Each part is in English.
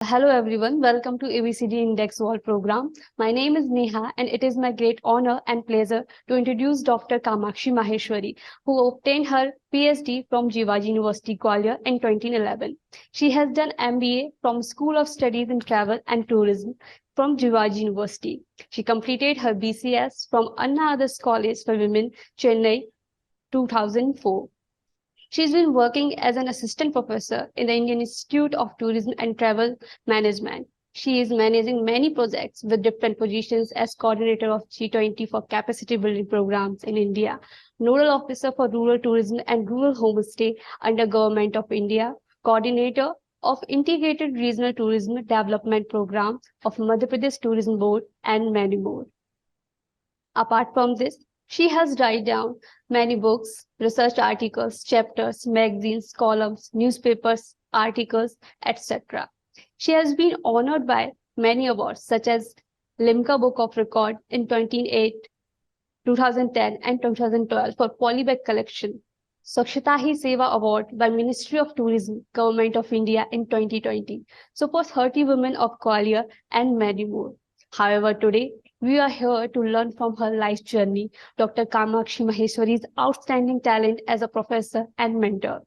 Hello everyone, welcome to ABCD Index Wall program. My name is Neha and it is my great honor and pleasure to introduce Dr. Kamakshi Maheshwari, who obtained her PhD from Jivaji University, Gwalior in 2011. She has done MBA from School of Studies in Travel and Tourism from Jivaji University. She completed her BCS from Anna Others College for Women, Chennai, 2004. She's been working as an assistant professor in the Indian Institute of Tourism and Travel Management. She is managing many projects with different positions as coordinator of G20 for capacity building programs in India, nodal officer for rural tourism and rural homestay under Govt of India, coordinator of integrated regional tourism development program of Madhya Pradesh Tourism Board, and many more. Apart from this, she has written down many books, research articles, chapters, magazines, columns, newspapers, articles, etc. She has been honored by many awards such as Limca Book of Record in 2008, 2010 and 2012 for Polybag collection, Swachhata Hi Seva Award by Ministry of Tourism, Government of India in 2020, so for 30 women of Gwalior and many more. However, today we are here to learn from her life journey, Dr. Kamakshi Maheshwari's outstanding talent as a professor and mentor.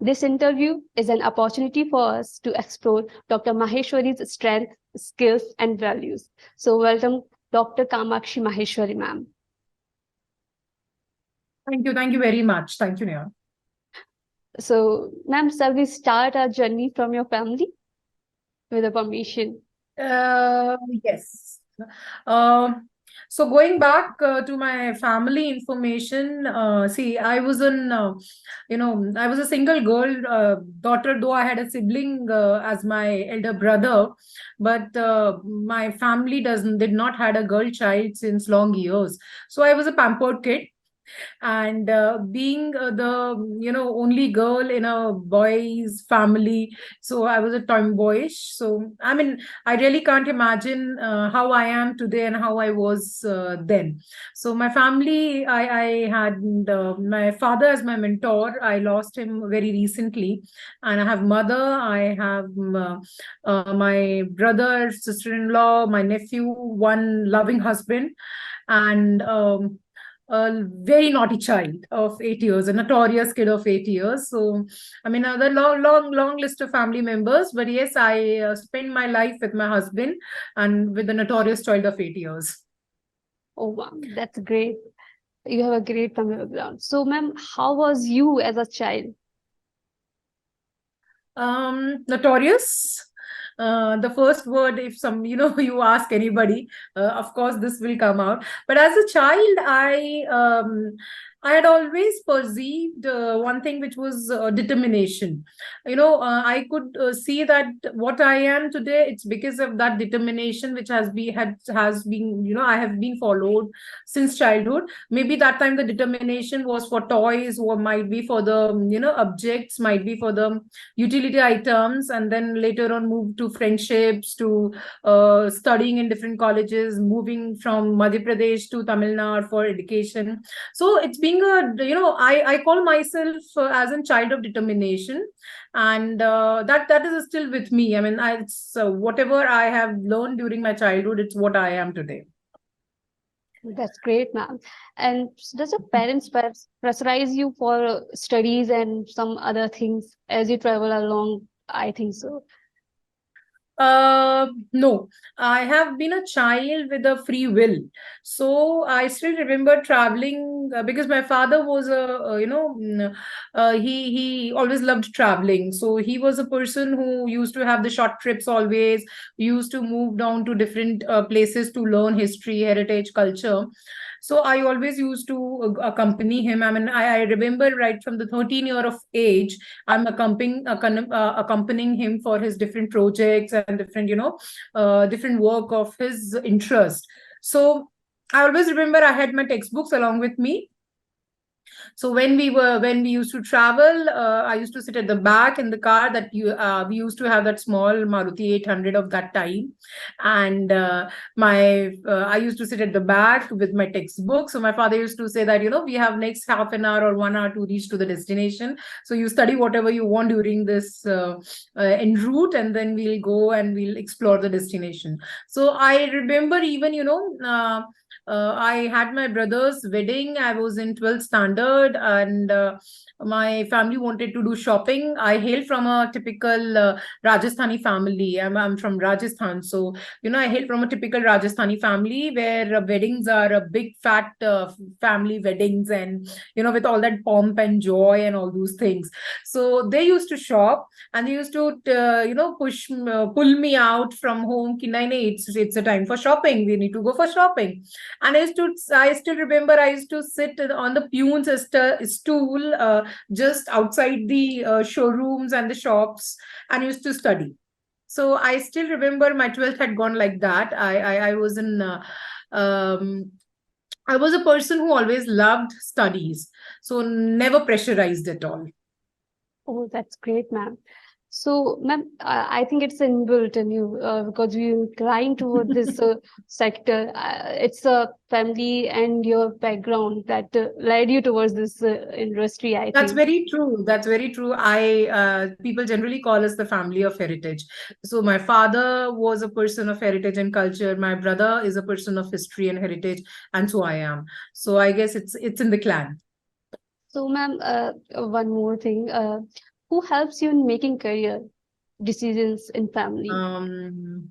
This interview is an opportunity for us to explore Dr. Maheshwari's strengths, skills, and values. So, welcome, Dr. Kamakshi Maheshwari, ma'am. Thank you. Thank you very much. Thank you, Neha. So, ma'am, shall we start our journey from your family with a permission? Yes. So going back to my family information, see, I was I was a single girl, daughter, though I had a sibling as my elder brother, but my family did not had a girl child since long years. So I was a pampered kid. And being the only girl in a boy's family, so I was a tomboyish. So I mean, I really can't imagine how I am today and how I was then. So my family, I had my father as my mentor. I lost him very recently. And I have mother, I have my brother, sister-in-law, my nephew, one loving husband, and a very naughty child of 8 years, a notorious kid of 8 years. So, I mean, another long list of family members. But yes, I spent my life with my husband and with a notorious child of 8 years. Oh, wow, that's great. You have a great family background. So, ma'am, how was you as a child? Notorious. The first word, if you ask anybody, of course this will come out. But as a child, I had always perceived one thing, which was determination. I could see that what I am today, it's because of that determination which has been I have been followed since childhood. Maybe that time the determination was for toys, or might be for the objects, might be for the utility items, and then later on moved to friendships, to studying in different colleges, moving from Madhya Pradesh to Tamil Nadu for education. So it's being I call myself as a child of determination, and that is still with me. I mean, it's whatever I have learned during my childhood, it's what I am today. That's great, ma'am. And does your parents pressurize you for studies and some other things as you travel along? I think so. No, I have been a child with a free will. So I still remember traveling because my father was he always loved traveling. So he was a person who used to have the short trips always, used to move down to different places to learn history, heritage, culture. So I always used to accompany him. I mean, I remember right from the 13 year of age, I'm accompanying him for his different projects and different, different work of his interest. So I always remember I had my textbooks along with me. So when we used to travel, I used to sit at the back in the car that we used to have that small Maruti 800 of that time, and I used to sit at the back with my textbook. So my father used to say that, we have next half an hour or 1 hour to reach to the destination. So you study whatever you want during this en route, and then we'll go and we'll explore the destination. So I remember even, I had my brother's wedding. I was in 12th standard, and my family wanted to do shopping. I hail from a typical Rajasthani family. I'm from Rajasthan. So, I hail from a typical Rajasthani family where weddings are a big fat family weddings, and, with all that pomp and joy and all those things. So they used to shop, and they used to, pull me out from home. Ki, nahi, nahi, it's a time for shopping. We need to go for shopping. And I still remember I used to sit on the peon's stool just outside the showrooms and the shops, and used to study. So I still remember my 12th had gone like that. I was in I was a person who always loved studies, so never pressurized at all. Oh, that's great, ma'am. So, ma'am, I think it's inbuilt in you because you incline toward this sector. It's a family and your background that led you towards this industry, I That's think. very true. That's very true. People generally call us the family of heritage. So my father was a person of heritage and culture. My brother is a person of history and heritage, and so I am. So I guess it's in the clan. So, ma'am, one more thing. Who helps you in making career decisions in family? To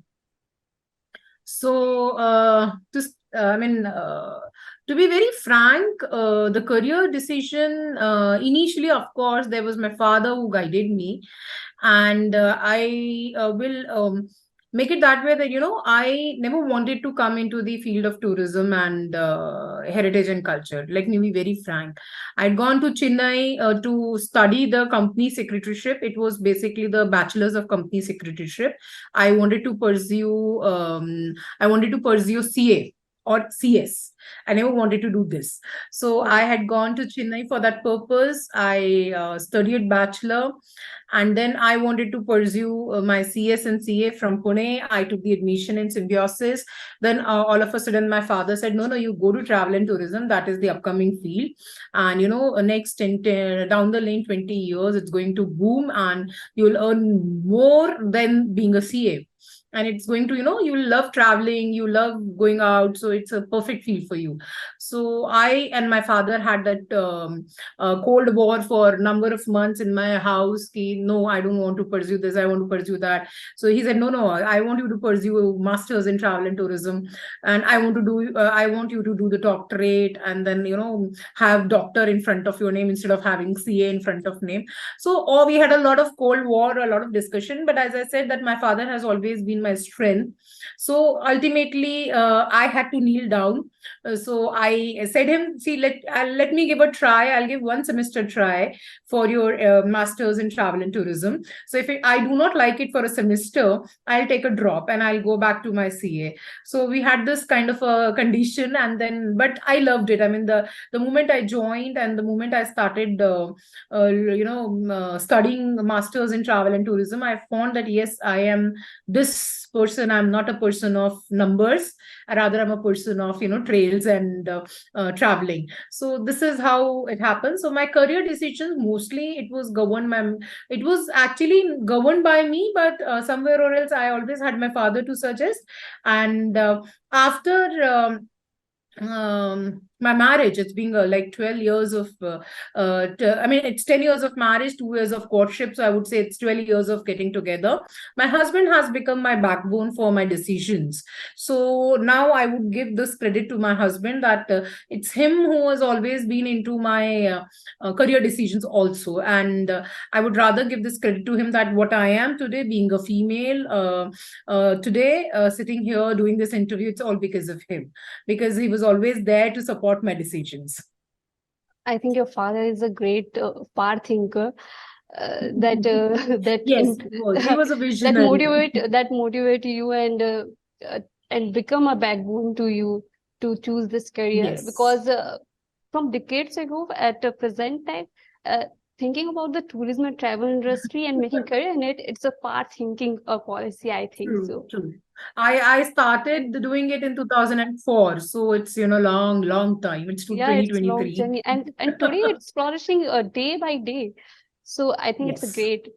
be very frank, the career decision, initially, of course, there was my father who guided me. And I will make it that way that, I never wanted to come into the field of tourism and heritage and culture. Let me be very frank. I'd gone to Chennai to study the company secretaryship. It was basically the bachelor's of company secretaryship. I wanted to pursue CA or CS. I never wanted to do this. So I had gone to Chennai for that purpose. I studied bachelor, and then I wanted to pursue my CS and CA from Pune. I took the admission in Symbiosis. Then all of a sudden, my father said, no, you go to travel and tourism. That is the upcoming field. And, next down the lane, 20 years, it's going to boom, and you'll earn more than being a CA. And it's going to, you love traveling, you love going out, so it's a perfect field for you. So I and my father had that cold war for a number of months in my house. No, I don't want to pursue this, I want to pursue that. So he said, no, I want you to pursue masters in travel and tourism, and I want you to do the doctorate, and then, have doctor in front of your name instead of having CA in front of name. So we had a lot of cold war, a lot of discussion, but as I said, that my father has always been my strength. So ultimately, I had to kneel down. So I said him, see, let me give a try. I'll give 1 semester try for your masters in travel and tourism. So if I do not like it for a semester, I'll take a drop and I'll go back to my CA. So we had this kind of a condition, and then, but I loved it. I mean, the moment I joined and the moment I started, studying masters in travel and tourism, I found that yes, I am this person. I'm not a person of numbers, rather I'm a person of trails and traveling. So this is how it happens. So my career decisions, mostly it was actually governed by me, but somewhere or else I always had my father to suggest. And after my marriage, it's been like 12 years of it's 10 years of marriage, 2 years of courtship, so I would say it's 12 years of getting together. My husband has become my backbone for my decisions. So now I would give this credit to my husband, that it's him who has always been into my career decisions also. And I would rather give this credit to him, that what I am today, being a female today, sitting here doing this interview, it's all because of him, because he was always there to support my decisions. I think your father is a great far thinker. That Yes, he was a visionary. that motivate you and become a backbone to you to choose this career. Yes. Because from decades ago at the present time, thinking about the tourism and travel industry and making career in it, it's a part thinking policy, I think True, so. true. I started doing it in 2004, so it's long time. It's to Yeah, it's long 2023. journey, and today it's flourishing day by day. So I think it's a Yes, great.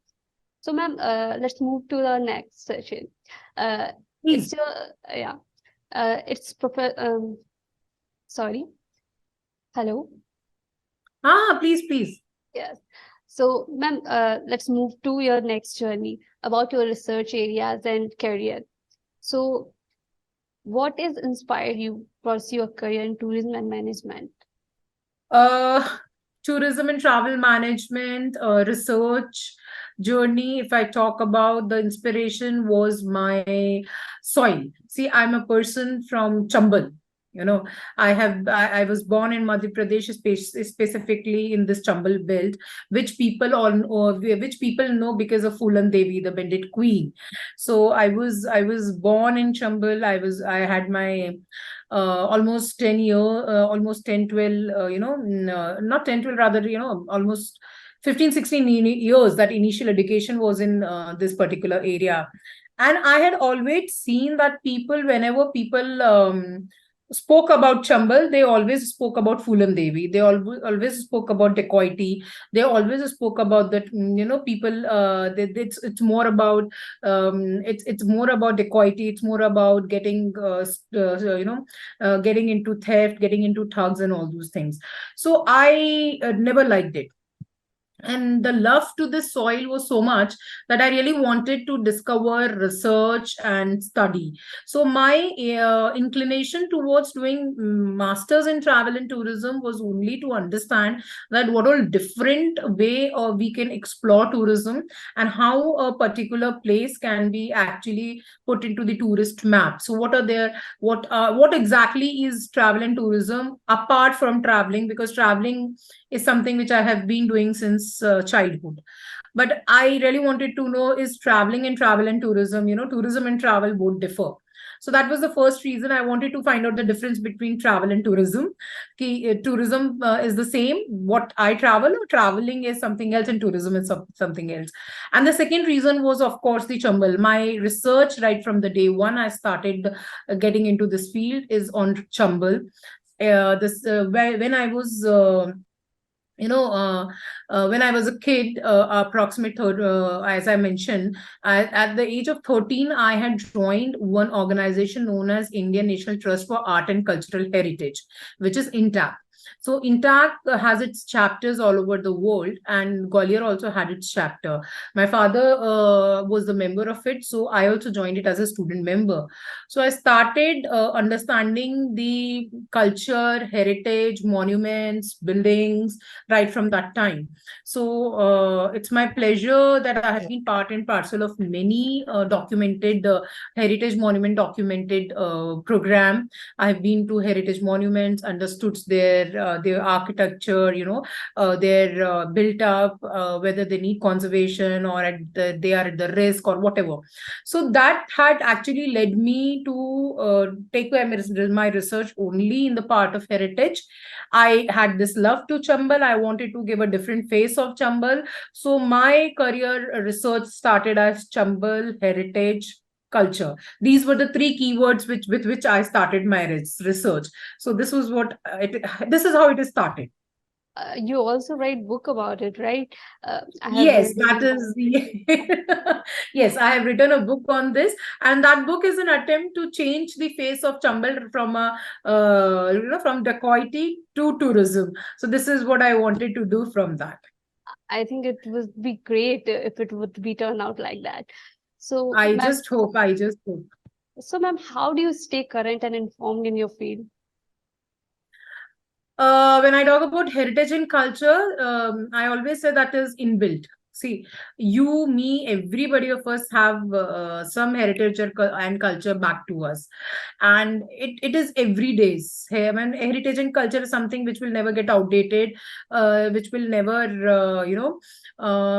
So, ma'am, let's move to the next session. Uh, it's please. your yeah. It's sorry. Hello. Please. Yes. So, ma'am, let's move to your next journey about your research areas and career. So, what is inspired you pursue a career in tourism and management? Uh, Tourism and travel management, research journey. If I talk about, the inspiration was my soil. See, I'm a person from Chambal. You know, I was born in Madhya Pradesh, specifically in this Chambal belt, which people know because of Fulan Devi, the Bended Queen. So I was born in Chambal. I had my almost 10 year almost 10 12 not 10 12, rather, almost 15 16 years that initial education was in this particular area. And I had always seen that whenever people spoke about Chambal, they always spoke about Fulan Devi. They always spoke about dacoity. They always spoke about that. People. It's more about it's more about dacoity. It's more about getting getting into theft, getting into thugs, and all those things. So I never liked it. And the love to this soil was so much that I really wanted to discover, research, and study. So my inclination towards doing masters in travel and tourism was only to understand that what all different way we can explore tourism, and how a particular place can be actually put into the tourist map. So what exactly is travel and tourism apart from traveling, because traveling is something which I have been doing since childhood. But I really wanted to know, is traveling and travel and tourism, tourism and travel both differ. So that was the first reason I wanted to find out the difference between travel and tourism. Tourism is the same, what I travel, or traveling is something else, and tourism is something else. And the second reason was, of course, the Chambal. My research, right from the day one I started getting into this field, is on Chambal. When I was when I was a kid, as I mentioned, at the age of 13, I had joined one organization known as Indian National Trust for Art and Cultural Heritage, which is INTAC. So INTAC has its chapters all over the world, and Gwalior also had its chapter. My father was the member of it, so I also joined it as a student member. So I started understanding the culture, heritage, monuments, buildings, right from that time. So it's my pleasure that I have been part and parcel of many documented heritage monument documented program. I have been to heritage monuments, understood their architecture, they're built up, whether they need conservation or they are at the risk or whatever. So that had actually led me to take my research only in the part of heritage. I had this love to Chambal. I wanted to give a different face of Chambal. So my career research started as Chambal, heritage, culture. These were the three keywords with which I started my research. So this is how it started. You also write book about it, right? I have Yes, read that is the yes, I have written a book on this, and that book is an attempt to change the face of Chambal from from dacoity to tourism. So this is what I wanted to do from that. I think it would be great if it would be turn out like that. So, I ma'am, just hope, I just hope. how do you stay current and informed in your field? When I talk about heritage and culture, I always say that is inbuilt. See, you, me, everybody of us have some heritage and culture back to us, and it is every day's. I mean, heritage and culture is something which will never get outdated, which will never,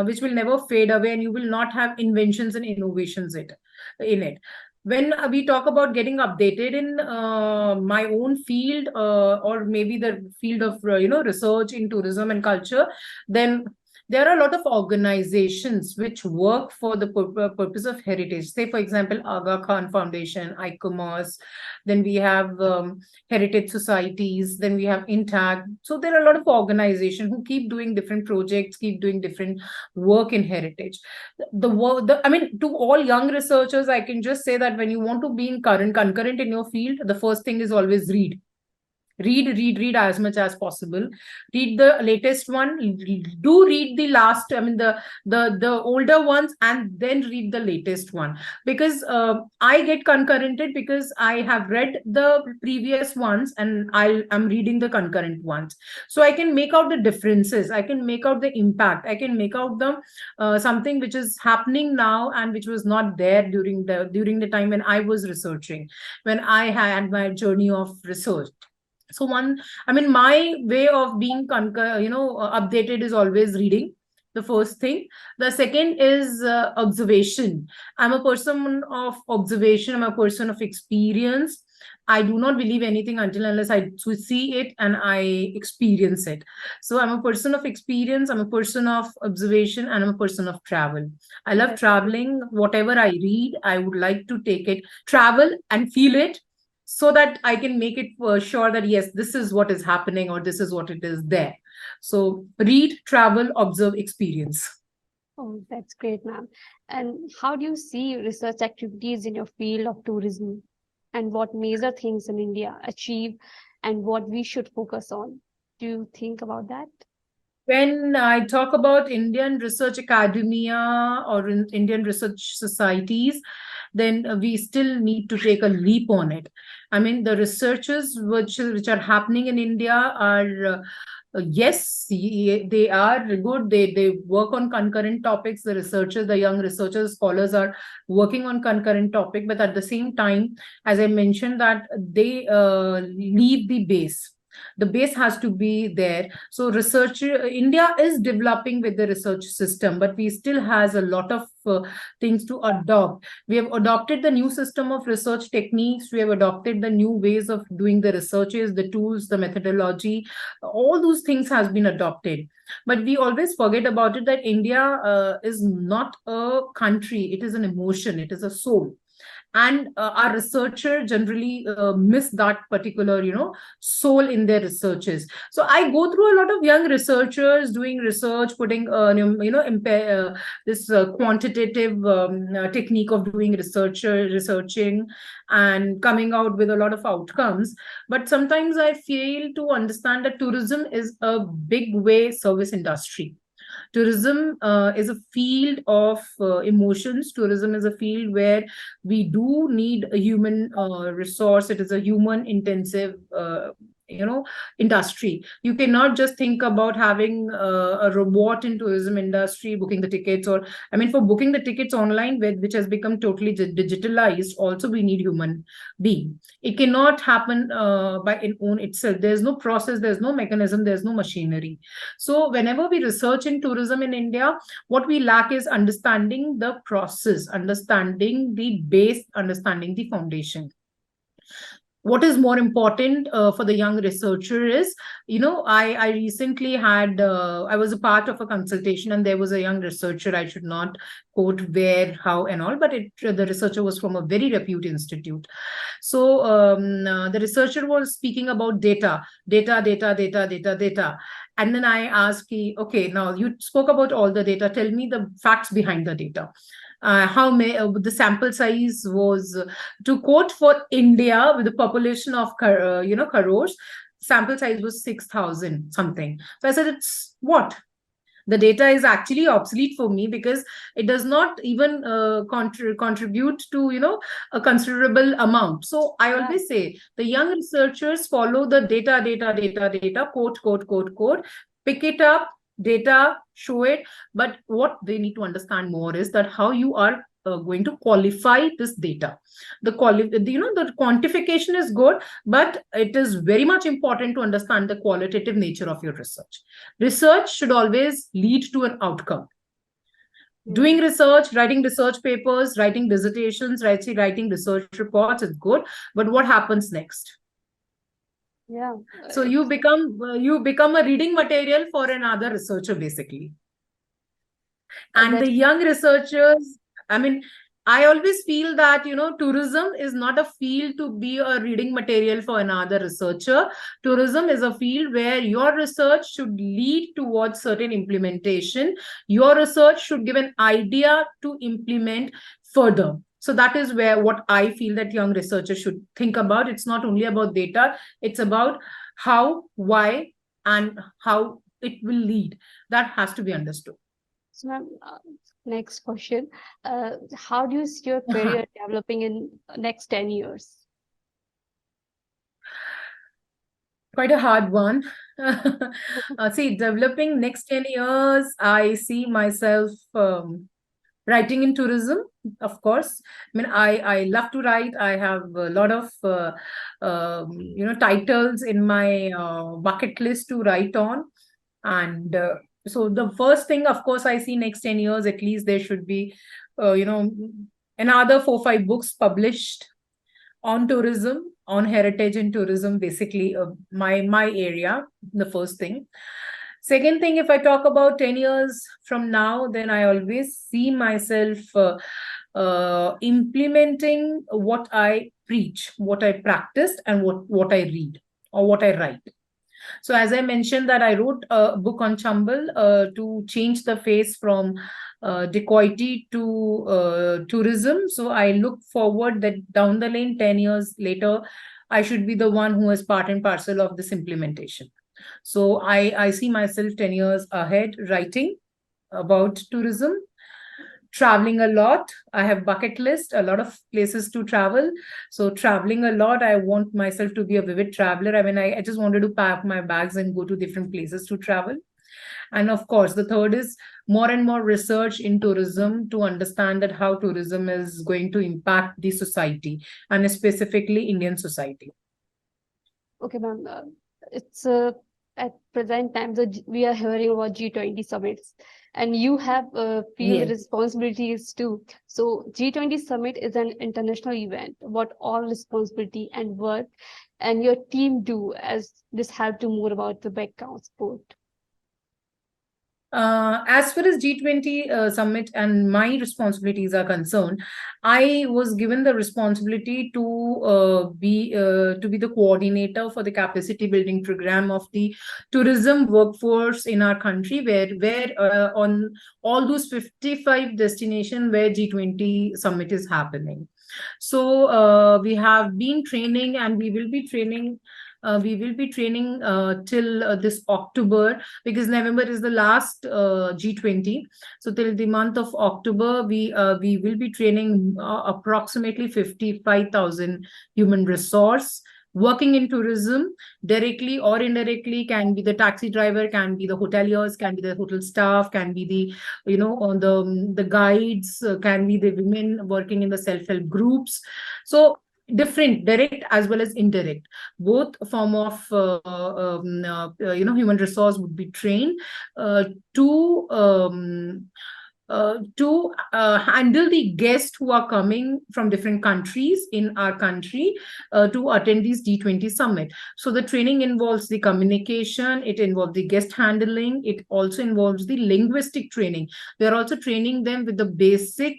which will never fade away, and you will not have inventions and innovations in it. when we talk about getting updated in my own field, or maybe the field of research in tourism and culture, then there are a lot of organizations which work for the purpose of heritage. Say, for example, Aga Khan Foundation, ICOMOS, then we have heritage societies, then we have Intact. So there are a lot of organizations who keep doing different projects, keep doing different work in heritage. I mean, to all young researchers, I can just say that when you want to be in concurrent in your field, the first thing is always read. Read as much as possible. Read the latest one. Do read the last, I mean, the older ones, and then read the latest one. Because I get concurrented because I have read the previous ones and I'm reading the concurrent ones. So I can make out the differences. I can make out the impact. I can make out the something which is happening now and which was not there during the time when I was researching, when I had my journey of research. So my way of being updated is always reading, the first thing. The second is observation. I'm a person of observation. I'm a person of experience. I do not believe anything until unless I see it and I experience it. So I'm a person of experience, I'm a person of observation, and I'm a person of travel. I love traveling. Whatever I read, I would like to take it, travel and feel it, so that I can make it sure that, yes, this is what is happening or this is what it is there. So read, travel, observe, experience. Oh, that's great, ma'am. And how do you see research activities in your field of tourism, and what major things in India achieve and what we should focus on? Do you think about that? When I talk about Indian research academia or Indian research societies, then we still need to take a leap on it. I mean, the researchers which are happening in India are, yes, they are good. They work on concurrent topics. The researchers, the young researchers, scholars are working on concurrent topic, but at the same time, as I mentioned, that they leave the base. The base has to be there. So India is developing with the research system, but we still has a lot of things to adopt. We have adopted the new system of research techniques. We have adopted the new ways of doing the researches, the tools, the methodology. All those things has been adopted. But we always forget about it that India is not a country. It is an emotion. It is a soul. And our researcher generally miss that particular soul in their researches. So I go through a lot of young researchers doing research, putting this quantitative technique of doing researching and coming out with a lot of outcomes. But sometimes I fail to understand that tourism is a big way service industry. Tourism is a field of emotions. Tourism is a field where we do need a human resource. It is a human intensive industry. You cannot just think about having a robot in tourism industry booking the tickets, or I mean, for booking the tickets online, which has become totally digitalized, also we need human being. It cannot happen by its own itself. There's no process, there's no mechanism, there's no machinery. So whenever we research in tourism in India, what we lack is understanding the process, understanding the base, understanding the foundation. What is more important for the young researcher is, I recently had, I was a part of a consultation, and there was a young researcher, I should not quote where, how and all, but the researcher was from a very reputed institute. So the researcher was speaking about data. And then I asked, okay, now you spoke about all the data. Tell me the facts behind the data. The sample size was, to quote for India with a population of crores, sample size was 6,000 something. So I said, it's what? The data is actually obsolete for me, because it does not even contribute to a considerable amount. So I always say the young researchers follow the data, quote, pick it up, data, show it. But what they need to understand more is that how you are going to qualify this data. The quantification is good, but it is very much important to understand the qualitative nature of your research. Research should always lead to an outcome. Doing research, writing research papers, writing dissertations, writing research reports is good, but what happens next? Yeah. So you become a reading material for another researcher, basically. And the young researchers, I mean, I always feel that, tourism is not a field to be a reading material for another researcher. Tourism is a field where your research should lead towards certain implementation. Your research should give an idea to implement further. So that is where what I feel that young researchers should think about. It's not only about data, it's about how, why, and how it will lead. That has to be understood. So, ma'am, next question. How do you see your career developing in next 10 years? Quite a hard one. See, developing next 10 years, I see myself writing in tourism, of course. I mean, I love to write. I have a lot of, titles in my bucket list to write on. And so the first thing, of course, I see next 10 years, at least there should be, another 4-5 books published on tourism, on heritage and tourism, basically my area, the first thing. Second thing, if I talk about 10 years from now, then I always see myself implementing what I preach, what I practiced, and what I read or what I write. So as I mentioned that I wrote a book on Chambal to change the face from dacoity to tourism. So I look forward that down the lane, 10 years later, I should be the one who is part and parcel of this implementation. So I see myself 10 years ahead writing about tourism, traveling a lot. I have bucket list, a lot of places to travel. So traveling a lot, I want myself to be a vivid traveler. I mean, I just wanted to pack my bags and go to different places to travel. And of course, the third is more and more research in tourism to understand that how tourism is going to impact the society, and specifically Indian society. Okay, ma'am. It's at present time, we are hearing about G20 summits, and you have field responsibilities too. So G20 summit is an international event. What all responsibility and work and your team do as this help to more about the background sport? As far as G20 summit and my responsibilities are concerned, I was given the responsibility to be the coordinator for the capacity building program of the tourism workforce in our country, where on all those 55 destinations where G20 summit is happening. So we have been training, and we will be training. Till this October, because November is the last G20. So till the month of October, we will be training approximately 55,000 human resource working in tourism, directly or indirectly. Can be the taxi driver, can be the hoteliers, can be the hotel staff, can be the the guides, can be the women working in the self-help groups. So different, direct as well as indirect, both form of human resource would be trained to handle the guests who are coming from different countries in our country to attend this G20 summit. So the training involves the communication, it involves the guest handling, it also involves the linguistic training. We are also training them with the basic,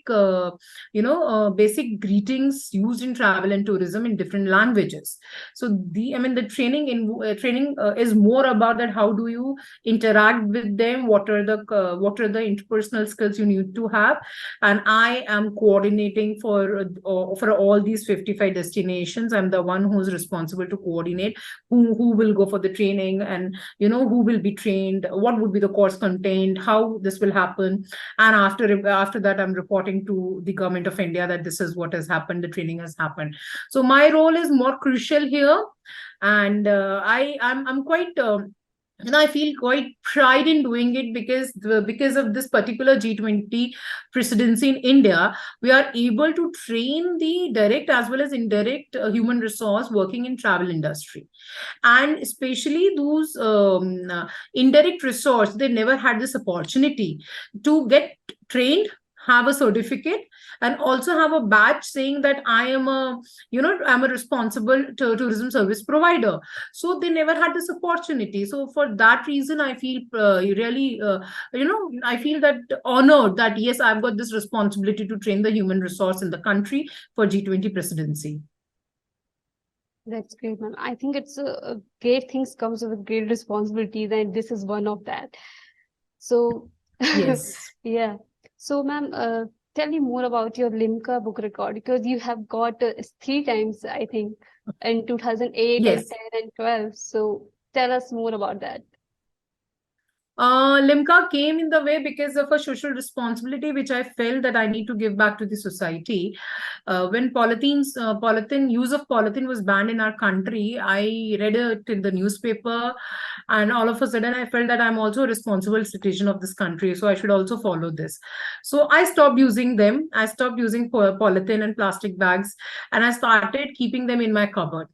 basic greetings used in travel and tourism in different languages. So the training is more about that. How do you interact with them? What are the interpersonal skills you need to have? And I am coordinating for all these 55 destinations. I'm the one who's responsible to coordinate who will go for the training, and who will be trained, what would be the course content, how this will happen. And after that, I'm reporting to the Government of India that this is what has happened, the training has happened. So my role is more crucial here, and I'm quite I feel quite pride in doing it, because of this particular G20 presidency in India, we are able to train the direct as well as indirect human resource working in travel industry. And especially those indirect resource, they never had this opportunity to get trained, have a certificate, and also have a badge saying that I am a, I'm a responsible tourism service provider. So they never had this opportunity. So for that reason, I feel really, I feel that honored that yes, I've got this responsibility to train the human resource in the country for G20 presidency. That's great, ma'am. I think it's great things comes with great responsibilities, and this is one of that. So, Yes. yeah. So, ma'am, tell me more about your Limca book record, because you have got 3 times, I think, in 2008 and Yes. 10 and 12. So, tell us more about that. Limca came in the way because of a social responsibility which I felt that I need to give back to the society. When polythene use of polythene was banned in our country, I read it in the newspaper, and all of a sudden I felt that I'm also a responsible citizen of this country, so I should also follow this. So I stopped using them. I stopped using polythene and plastic bags, and I started keeping them in my cupboard.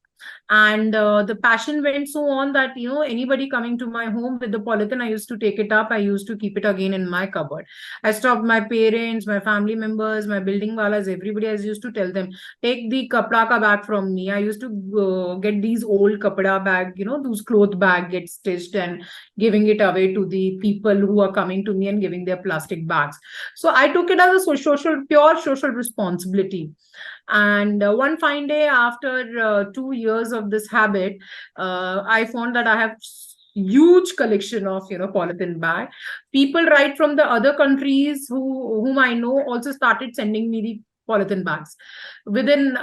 And the passion went so on that anybody coming to my home with the polythene, I used to take it up, I used to keep it again in my cupboard. I stopped my parents, my family members, my building walas, everybody. I used to tell them, take the kapda ka bag from me. I used to get these old kapda bag, those cloth bag, get stitched and giving it away to the people who are coming to me and giving their plastic bags. So I took it as a pure social responsibility. And one fine day, after 2 years of this habit, I found that I have huge collection of polythene bag. People right from the other countries whom I know also started sending me the polythene bags within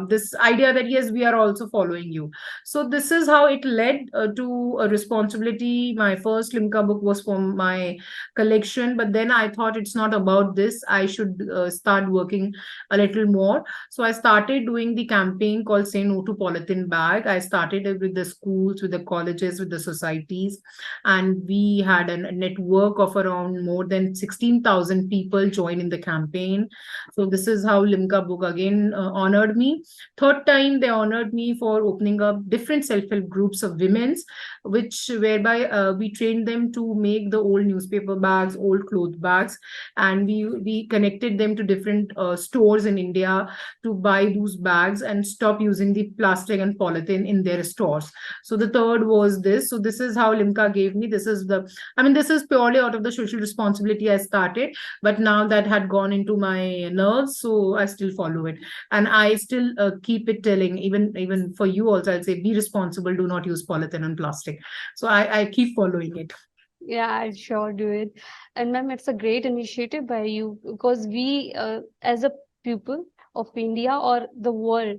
this idea that yes, we are also following you. So this is how it led to a responsibility. My first Limca book was from my collection, but then I thought it's not about this, I should start working a little more. So I started doing the campaign called Say No to Polythene Bag. I started it with the schools, with the colleges, with the societies, and we had a network of around more than 16,000 people join in the campaign. So this is how Limca book again honored me. Third time they honored me for opening up different self-help groups of women's, which whereby we trained them to make the old newspaper bags, old cloth bags, and we connected them to different stores in India to buy those bags and stop using the plastic and polythene in their stores. So the third was this. So this is how Limca gave me. This is this is purely out of the social responsibility I started, but now that had gone into my nerves, so I still follow it, and I still keep it telling, even for you also, I'll say, be responsible, do not use polythene and plastic. So I keep following it. Yeah, I'll sure do it. And ma'am, it's a great initiative by you, because we, as a people of India or the world,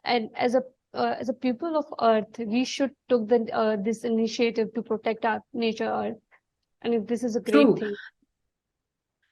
and as a people of Earth, we should took this initiative to protect our nature Earth, and this is a great True. thing.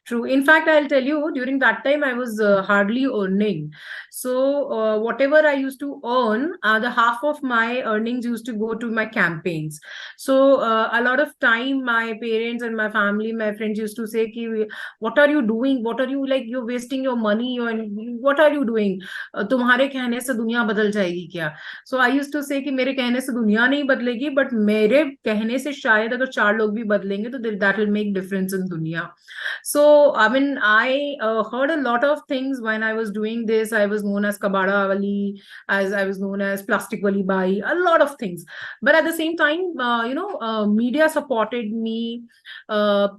True. In fact, I'll tell you, during that time, I was hardly earning. So, whatever I used to earn, the half of my earnings used to go to my campaigns. So, a lot of time, my parents and my family, my friends used to say, Ki, what are you doing? What are you like? You're wasting your money. What are you doing? तुम्हारे कहने से दुनिया बदल जाएगी क्या? So, I used to say कि मेरे कहने से दुनिया नहीं बदलेगी, but मेरे कहने से शायद अगर 4 लोग भी बदलेंगे, तो that will make difference in दुनिया. So, I heard a lot of things when I was doing this. I was known as Kabada Wali, as I was known as Plastic Wali Bai, a lot of things. But at the same time, media supported me.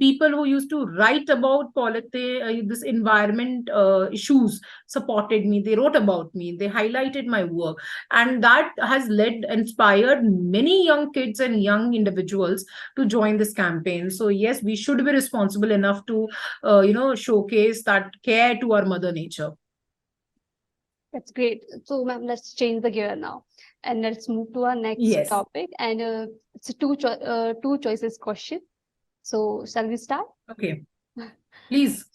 People who used to write about this environment issues supported me. They wrote about me. They highlighted my work. And that has inspired many young kids and young individuals to join this campaign. So yes, we should be responsible enough to showcase that care to our mother nature. That's great. So, ma'am, let's change the gear now, and let's move to our next Yes. topic. And it's a two choices question. So, shall we start? Okay. Please.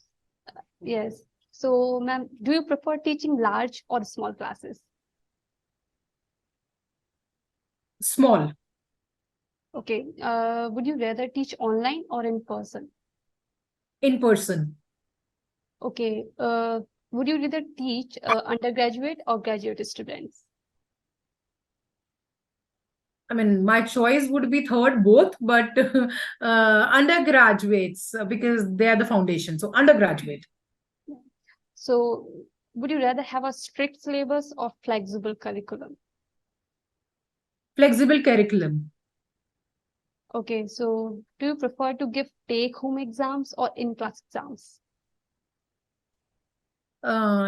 Yes. So, ma'am, do you prefer teaching large or small classes? Small. Okay. Would you rather teach online or in person? In person. Okay. Would you rather teach undergraduate or graduate students? I mean, my choice would be third, both, but undergraduates, because they are the foundation. So undergraduate. So would you rather have a strict syllabus or flexible curriculum? Flexible curriculum. Okay, so do you prefer to give take-home exams or in-class exams?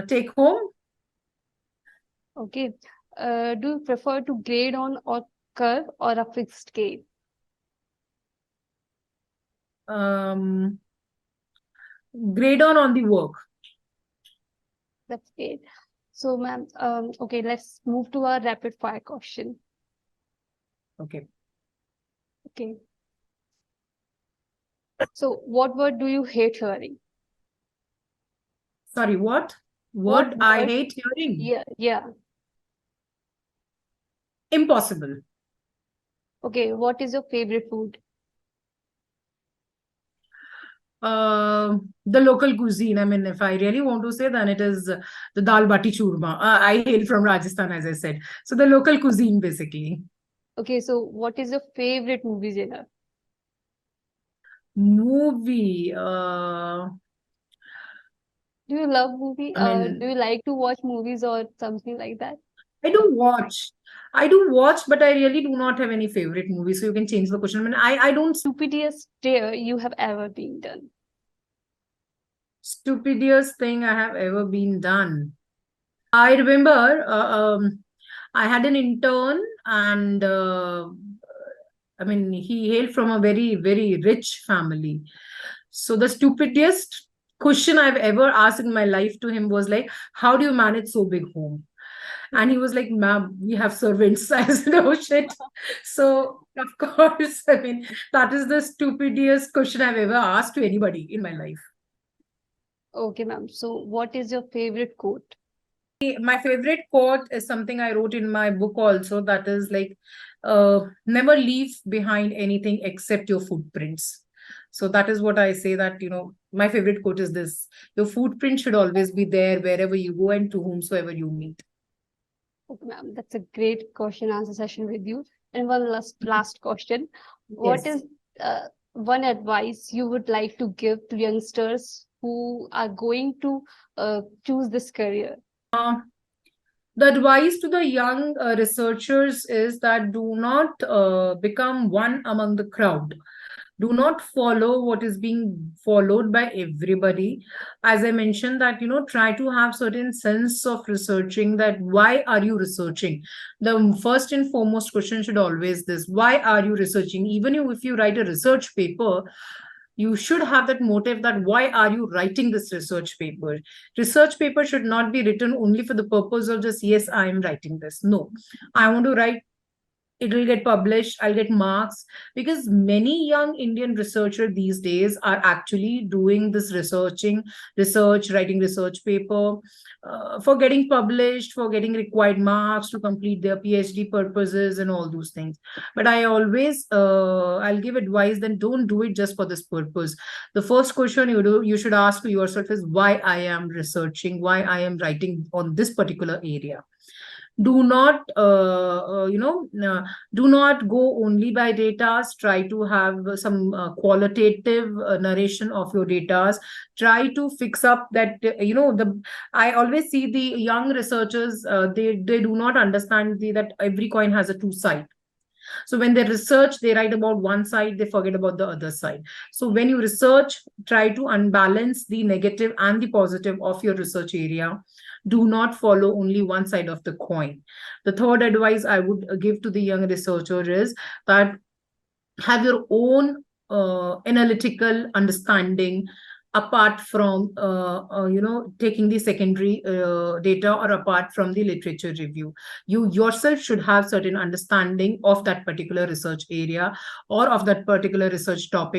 Take home. Okay. Do you prefer to grade on or curve or a fixed scale? Grade on the work. That's great. So, ma'am, okay, let's move to our rapid fire question. Okay. Okay. So, what word do you hate hearing? Sorry, what? What I word? hate hearing. Yeah. Impossible. Okay, what is your favorite food? The local cuisine. I mean, if I really want to say, then it is the dal bati churma. I hail from Rajasthan, as I said. So the local cuisine, basically. Okay, so what is your favorite movie genre? Movie. Do you love movie? I mean, Do you like to watch movies or something like that? I do watch. But I really do not have any favorite movie. So you can change the question. I mean, I don't. Stupidest dare you have ever been done? Stupidest thing I have ever been done. I remember I had an intern, and I mean, he hailed from a very, very rich family. So the stupidest question I've ever asked in my life to him was like, how do you manage so big home? And he was like, ma'am, we have servants. I said, oh shit. So of course, I mean, that is the stupidest question I've ever asked to anybody in my life. Okay, ma'am. So what is your favorite quote? My favorite quote is something I wrote in my book also, that is like, never leave behind anything except your footprints. So that is what I say, that, my favorite quote is this: your footprint should always be there wherever you go and to whomsoever you meet. Okay, ma'am. That's a great question answer session with you. And one last question. What Yes. is one advice you would like to give to youngsters who are going to choose this career? The advice to the young researchers is that do not become one among the crowd. Do not follow what is being followed by everybody. As I mentioned, that, try to have certain sense of researching, that why are you researching? The first and foremost question should always this: why are you researching? Even if you write a research paper, you should have that motive, that why are you writing this research paper? Research paper should not be written only for the purpose of just, yes, I am writing this. No, I want to write, it will get published, I'll get marks. Because many young Indian researchers these days are actually doing this research, writing research paper, for getting published, for getting required marks to complete their PhD purposes and all those things. But I always, I'll give advice, then don't do it just for this purpose. The first question you should ask to yourself is, why I am researching, why I am writing on this particular area. Do not do not go only by data. Try to have some qualitative narration of your data. Try to fix up that, I always see the young researchers, they do not understand that every coin has a two side. So when they research, they write about one side, they forget about the other side. So when you research, try to unbalance the negative and the positive of your research area. Do not follow only one side of the coin. The third advice I would give to the young researcher is that have your own analytical understanding, apart from taking the secondary data, or apart from the literature review. You yourself should have certain understanding of that particular research area or of that particular research topic.